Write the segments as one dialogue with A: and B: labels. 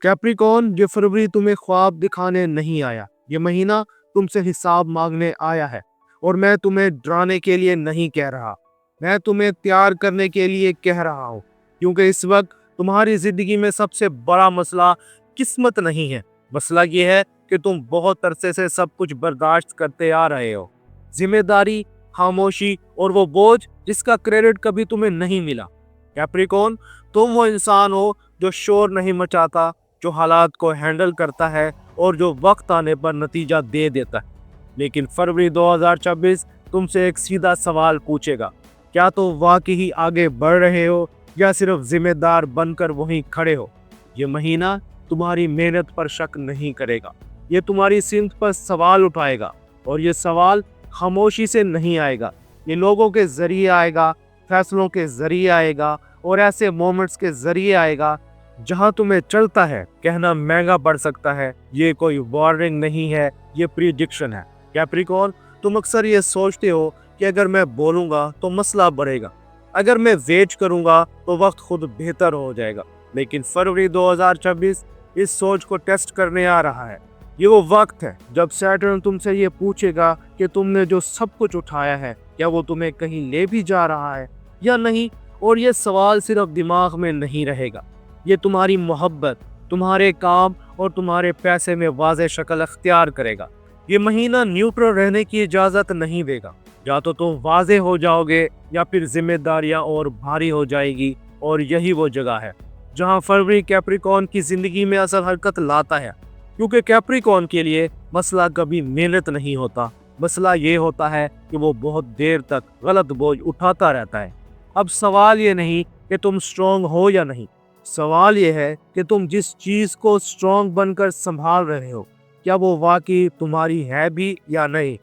A: Capricorn, ये फरवरी तुम्हें ख्वाब दिखाने नहीं आया। ये महीना तुमसे हिसाब मांगने आया है। और मैं तुम्हें डराने के लिए नहीं कह रहा, मैं तुम्हें तैयार करने के लिए कह रहा हूँ। क्योंकि इस वक्त तुम्हारी जिंदगी में सबसे बड़ा मसला किस्मत नहीं है। मसला ये है कि तुम बहुत अरसे से सब कुछ बर्दाश्त करते आ रहे हो। जिम्मेदारी, खामोशी और वो बोझ जिसका क्रेडिट कभी तुम्हें नहीं मिला। कैप्रिकॉर्न, तुम वो इंसान हो जो शोर नहीं मचाता, जो हालात को हैंडल करता है और जो वक्त आने पर नतीजा दे देता है। लेकिन फरवरी 2026 तुमसे एक सीधा सवाल पूछेगा, क्या तो वाकई ही आगे बढ़ रहे हो या सिर्फ जिम्मेदार बनकर वहीं खड़े हो। ये महीना तुम्हारी मेहनत पर शक नहीं करेगा, ये तुम्हारी सिमत पर सवाल उठाएगा। और ये सवाल खामोशी से नहीं आएगा, ये लोगों के जरिए आएगा, फैसलों के जरिए आएगा और ऐसे मोमेंट्स के जरिए आएगा जहां तुम्हें चलता है कहना महंगा पड़ सकता है। ये कोई वार्निंग नहीं है, ये प्रिडिक्शन है। कैप्रिकॉर्न, तुम अक्सर ये सोचते हो कि अगर मैं बोलूंगा तो मसला बढ़ेगा, अगर मैं वेट करूंगा तो वक्त खुद बेहतर हो जाएगा। लेकिन फरवरी 2026 इस सोच को टेस्ट करने आ रहा है। ये वो वक्त है जब सैटर्न तुमसे ये पूछेगा कि तुमने जो सब कुछ उठाया है क्या वो तुम्हें कहीं ले भी जा रहा है या नहीं। और ये सवाल सिर्फ दिमाग में नहीं रहेगा, ये तुम्हारी मोहब्बत, तुम्हारे काम और तुम्हारे पैसे में वाज़ेह शक्ल अख्तियार करेगा। ये महीना न्यूट्रल रहने की इजाज़त नहीं देगा। या तो तुम वाज़ेह हो जाओगे या फिर जिम्मेदारियां और भारी हो जाएगी। और यही वो जगह है जहां फरवरी कैप्रिकॉर्न की ज़िंदगी में असल हरकत लाता है। क्योंकि कैप्रिकॉर्न के लिए मसला कभी मेहनत नहीं होता, मसला ये होता है कि वो बहुत देर तक गलत बोझ उठाता रहता है। अब सवाल ये नहीं कि तुम स्ट्रॉन्ग हो या नहीं, सवाल ये है कि तुम जिस चीज़ को स्ट्रॉन्ग बनकर संभाल रहे हो क्या वो वाकई तुम्हारी है भी या नहीं।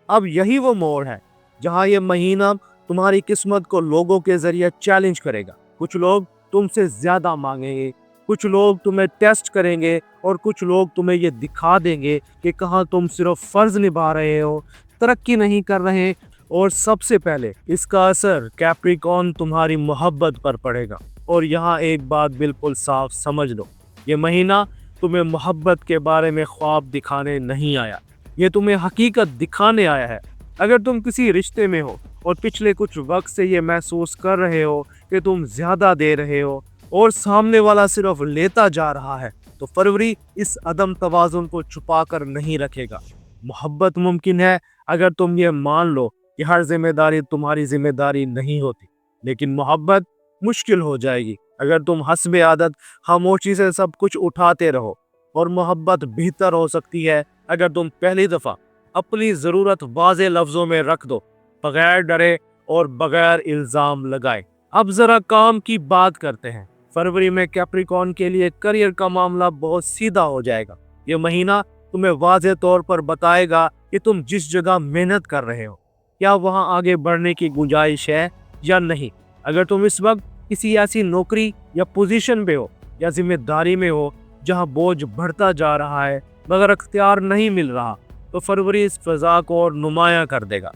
A: अब यही वो मोड़ है जहां ये महीना तुम्हारी किस्मत को लोगों के जरिए चैलेंज करेगा। कुछ लोग तुमसे ज्यादा मांगेंगे, कुछ लोग तुम्हें टेस्ट करेंगे और कुछ लोग तुम्हें ये दिखा देंगे कि कहाँ तुम सिर्फ फर्ज निभा रहे हो, तरक्की नहीं कर रहे। और सबसे पहले इसका असर कैप्रिकॉर्न तुम्हारी मोहब्बत पर पड़ेगा। और यहाँ एक बात बिल्कुल साफ समझ लो, ये महीना तुम्हें मोहब्बत के बारे में ख्वाब दिखाने नहीं आया, ये तुम्हें हकीकत दिखाने आया है। अगर तुम किसी रिश्ते में हो और पिछले कुछ वक्त से ये महसूस कर रहे हो कि तुम ज्यादा दे रहे हो और सामने वाला सिर्फ लेता जा रहा है, तो फरवरी इस अदम तवाज़ुन को छुपा कर नहीं रखेगा। मोहब्बत मुमकिन है अगर तुम ये मान लो कि हर जिम्मेदारी तुम्हारी जिम्मेदारी नहीं होती, लेकिन मोहब्बत मुश्किल हो जाएगी अगर तुम हस्बे आदत खामोशी से सब कुछ उठाते रहो। और मोहब्बत बेहतर हो सकती है अगर तुम पहली दफ़ा अपनी ज़रूरत वाज़े लफ्ज़ों में रख दो, बगैर डरे और बगैर इल्ज़ाम लगाए। अब ज़रा काम की बात करते हैं। फरवरी में कैप्रिकॉर्न के लिए करियर का मामला बहुत सीधा हो जाएगा। ये महीना तुम्हें वाज़े तौर पर बताएगा कि तुम जिस जगह मेहनत कर रहे हो क्या वहाँ आगे बढ़ने की गुंजाइश है या नहीं। अगर तुम इस वक्त किसी ऐसी नौकरी या पोजीशन पे हो या जिम्मेदारी में हो जहाँ बोझ बढ़ता जा रहा है मगर अख्तियार नहीं मिल रहा, तो फरवरी इस फजा को और नुमाया कर देगा।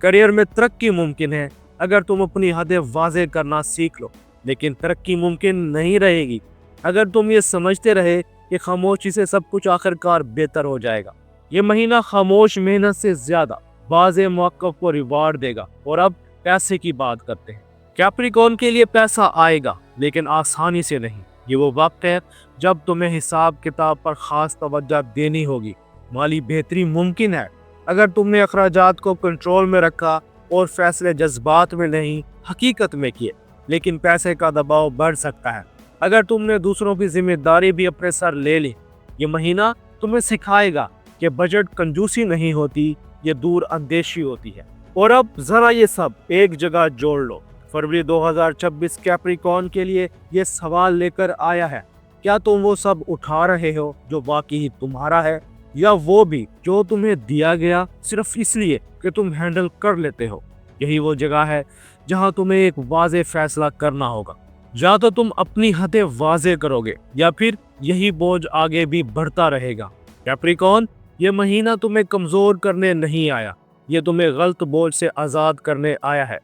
A: करियर में तरक्की मुमकिन है अगर तुम अपनी हदें वाज़े करना सीख लो, लेकिन तरक्की मुमकिन नहीं रहेगी अगर तुम ये समझते रहे कि खामोशी से सब कुछ आखिरकार बेहतर हो जाएगा। ये महीना खामोश मेहनत से ज़्यादा वाज़े मौक़िफ़ को रिवार्ड देगा। और अब पैसे की बात करते हैं। कैप्रिकॉर्न के लिए पैसा आएगा लेकिन आसानी से नहीं। ये वो वक्त है जब तुम्हें हिसाब किताब पर ख़ास तवज्जो देनी होगी। माली बेहतरी मुमकिन है अगर तुमने अखराजात को कंट्रोल में रखा और फैसले जज्बात में नहीं हकीकत में किए। लेकिन पैसे का दबाव बढ़ सकता है अगर तुमने दूसरों की जिम्मेदारी भी अपने सर ले ली। ये महीना तुम्हें सिखाएगा कि बजट कंजूसी नहीं होती, ये दूर अंदेशी होती है। और अब ज़रा ये सब एक जगह जोड़ लो। फरवरी 2026 कैप्रिकॉर्न के लिए ये सवाल लेकर आया है, क्या तुम वो सब उठा रहे हो जो वाकई तुम्हारा है, या वो भी जो तुम्हें दिया गया सिर्फ इसलिए कि तुम हैंडल कर लेते हो। यही वो जगह है जहां तुम्हें एक वाज़े फैसला करना होगा, या तो तुम अपनी हदें वाज़े करोगे या फिर यही बोझ आगे भी बढ़ता रहेगा। कैप्रिकॉर्न, ये महीना तुम्हें कमज़ोर करने नहीं आया, ये तुम्हें गलत बोझ से आज़ाद करने आया है।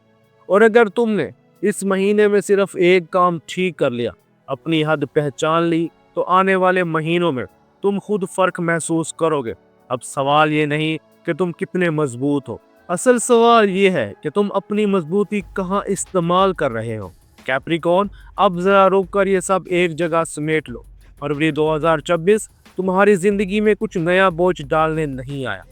A: और अगर तुमने इस महीने में सिर्फ एक काम ठीक कर लिया, अपनी हद पहचान ली, तो आने वाले महीनों में तुम खुद फर्क महसूस करोगे। अब सवाल ये नहीं कि तुम कितने मजबूत हो, असल सवाल ये है कि तुम अपनी मजबूती कहाँ इस्तेमाल कर रहे हो। कैप्रिकॉर्न, अब जरा रुक कर ये सब एक जगह समेट लो। फरवरी 2026 तुम्हारी जिंदगी में कुछ नया बोझ डालने नहीं आया।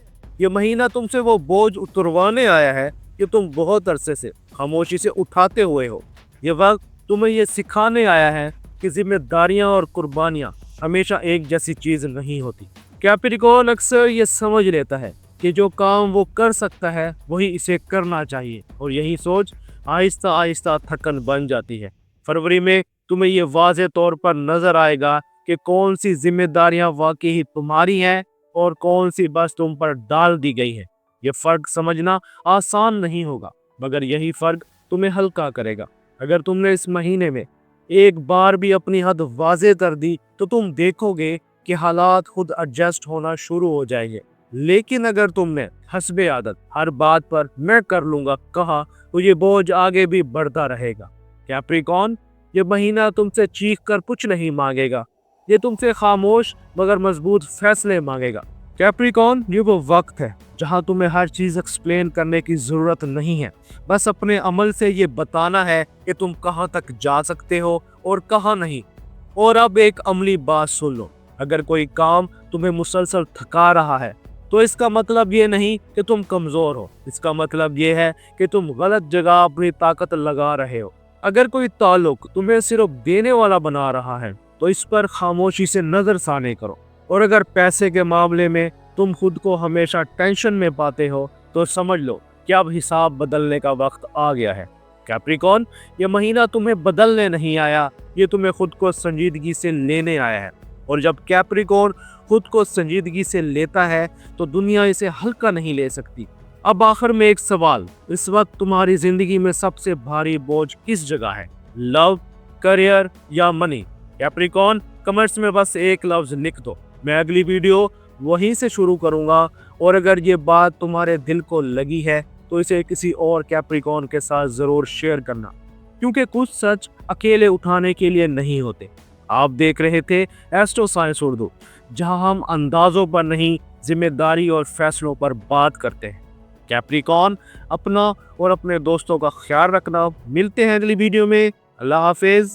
A: ये महीना तुमसे वो बोझ उतरवाने आया है कि तुम बहुत अरसे से खामोशी से उठाते हुए हो। ये वक्त तुम्हें ये सिखाने आया है कि जिम्मेदारियां और कुर्बानियां हमेशा एक जैसी चीज नहीं होती। कैप्रिकॉर्न अक्सर ये समझ लेता है कि जो काम वो कर सकता है वही इसे करना चाहिए, और यही सोच आहिस्ता आहिस्ता थकन बन जाती है। फरवरी में तुम्हें ये वाज़े तौर पर नजर आएगा कि कौन सी जिम्मेदारियां वाकई ही तुम्हारी हैं और कौन सी बस तुम पर डाल दी गई है। ये फर्क समझना आसान नहीं होगा, मगर यही फर्क तुम्हें हल्का करेगा। अगर तुमने इस महीने में एक बार भी अपनी हद वाज़े कर दी तो तुम देखोगे कि हालात खुद एडजस्ट होना शुरू हो जाएंगे। लेकिन अगर तुमने हस्बे आदत हर बात पर मैं कर लूंगा कहा, तो ये बोझ आगे भी बढ़ता रहेगा। कैप्रिकॉर्न, ये महीना तुमसे चीख कर कुछ नहीं मांगेगा, ये तुमसे खामोश मगर मजबूत फैसले मांगेगा। कैप्रिकॉर्न, ये वो वक्त है जहां तुम्हें हर चीज एक्सप्लेन करने की जरूरत नहीं है। बस अपने अमल से ये बताना है कि तुम कहां तक जा सकते हो और कहां नहीं। और अब एक अमली बात सुन लो, अगर कोई काम तुम्हें मुसलसल थका रहा है तो इसका मतलब ये नहीं कि तुम कमजोर हो, इसका मतलब ये है कि तुम गलत जगह अपनी ताकत लगा रहे हो। अगर कोई ताल्लुक तुम्हें सिर्फ देने वाला बना रहा है तो इस पर खामोशी से नजरसानी करो। और अगर पैसे के मामले में तुम खुद को हमेशा टेंशन में पाते हो तो समझ लो कि अब हिसाब बदलने का वक्त आ गया है। कैप्रिकॉर्न, ये महीना तुम्हें बदलने नहीं आया, ये तुम्हें खुद को संजीदगी से लेने आया है। और जब कैप्रिकॉर्न खुद को संजीदगी से लेता है तो दुनिया इसे हल्का नहीं ले सकती। अब आखिर में एक सवाल, इस वक्त तुम्हारी जिंदगी में सबसे भारी बोझ किस जगह है? लव, करियर या मनी? कैप्रिकॉर्न, कमेंट्स में बस एक लफ्ज लिख दो, मैं अगली वीडियो वहीं से शुरू करूंगा। और अगर ये बात तुम्हारे दिल को लगी है तो इसे किसी और कैप्रिकॉर्न के साथ जरूर शेयर करना, क्योंकि कुछ सच अकेले उठाने के लिए नहीं होते। आप देख रहे थे एस्ट्रो साइंस उर्दू, जहां हम अंदाजों पर नहीं, जिम्मेदारी और फैसलों पर बात करते हैं। कैप्रिकॉर्न, अपना और अपने दोस्तों का ख्याल रखना। मिलते हैं अगली वीडियो में। अल्लाह हाफिज।